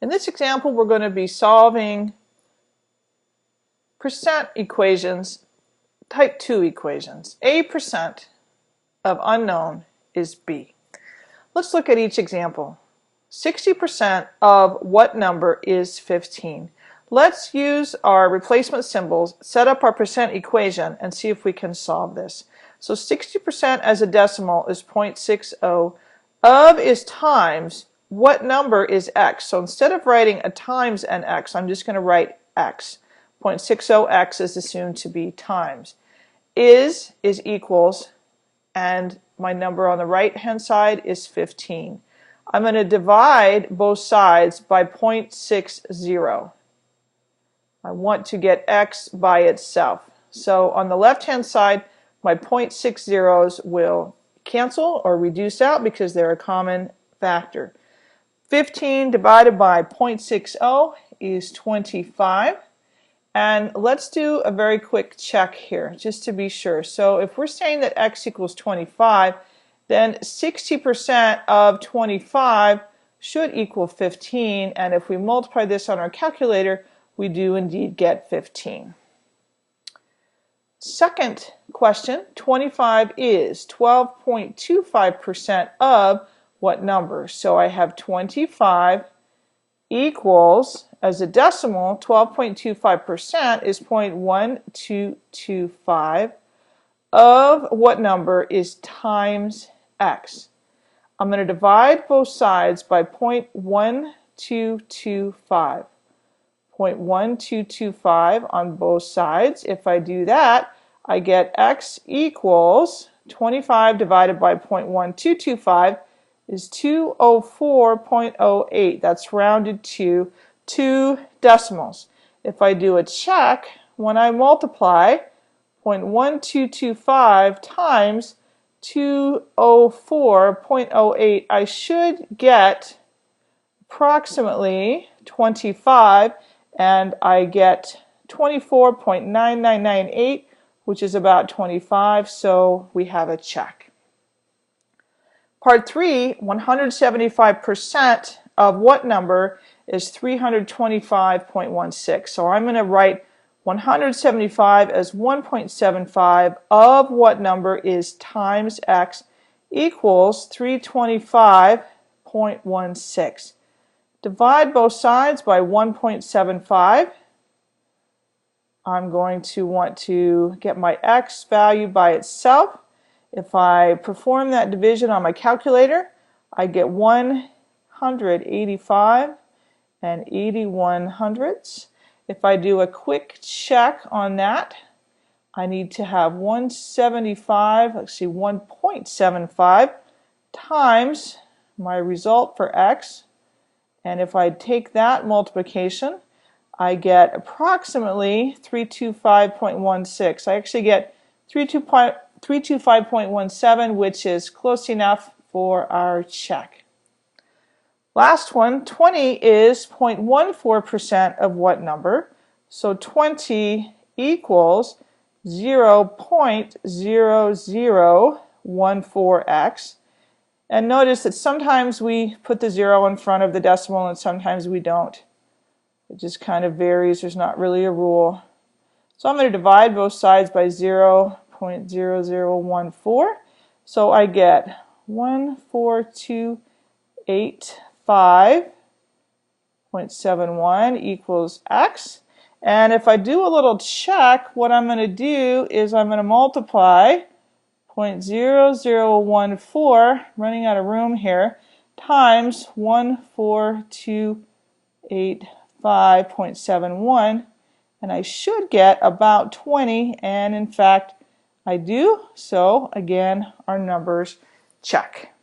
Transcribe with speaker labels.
Speaker 1: In this example, we're going to be solving percent equations, type 2 equations. A percent of unknown is B. Let's look at each example. 60% of what number is 15? Let's use our replacement symbols, set up our percent equation, and see if we can solve this. So 60% as a decimal is 0.60. Of is times. What number is x? So instead of writing a times an x, I'm just going to write x. 0.60x is assumed to be times. Is equals, and my number on the right hand side is 15. I'm going to divide both sides by 0.60. I want to get x by itself. So on the left hand side, my 0.60s will cancel or reduce out because they're a common factor. 15 divided by 0.60 is 25. And let's do a very quick check here just to be sure. So if we're saying that x equals 25, then 60% of 25 should equal 15. And if we multiply this on our calculator, we do indeed get 15. Second question, 25 is 12.25% of what number? So I have 25 equals, as a decimal, 12.25% is 0.1225 of what number is times x. I'm going to divide both sides by 0.1225. 0.1225 on both sides. If I do that, I get x equals 25 divided by 0.1225 is 204.08. That's rounded to 2 decimals. If I do a check, when I multiply 0.1225 times 204.08, I should get approximately 25, and I get 24.9998, which is about 25, so we have a check. Part 3, 175% of what number is 325.16. So I'm going to write 175 as 1.75 of what number is times x equals 325.16. Divide both sides by 1.75. I'm going to want to get my x value by itself. If I perform that division on my calculator, I get 185 and 81 hundredths. If I do a quick check on that, I need to have 1.75 times my result for x. And if I take that multiplication, I get approximately 325.16. I actually get 325.17, which is close enough for our check. Last one, 20 is 0.14% of what number? So 20 equals 0.0014x. And notice that sometimes we put the 0 in front of the decimal and sometimes we don't. It just kind of varies. There's not really a rule. So I'm going to divide both sides by 0.0014. So I get 14285.71 equals x. And if I do a little check, what I'm going to do is I'm going to multiply 0.0014, running out of room here, times 14285.71, and I should get about 20, and in fact I do. So again, our numbers check.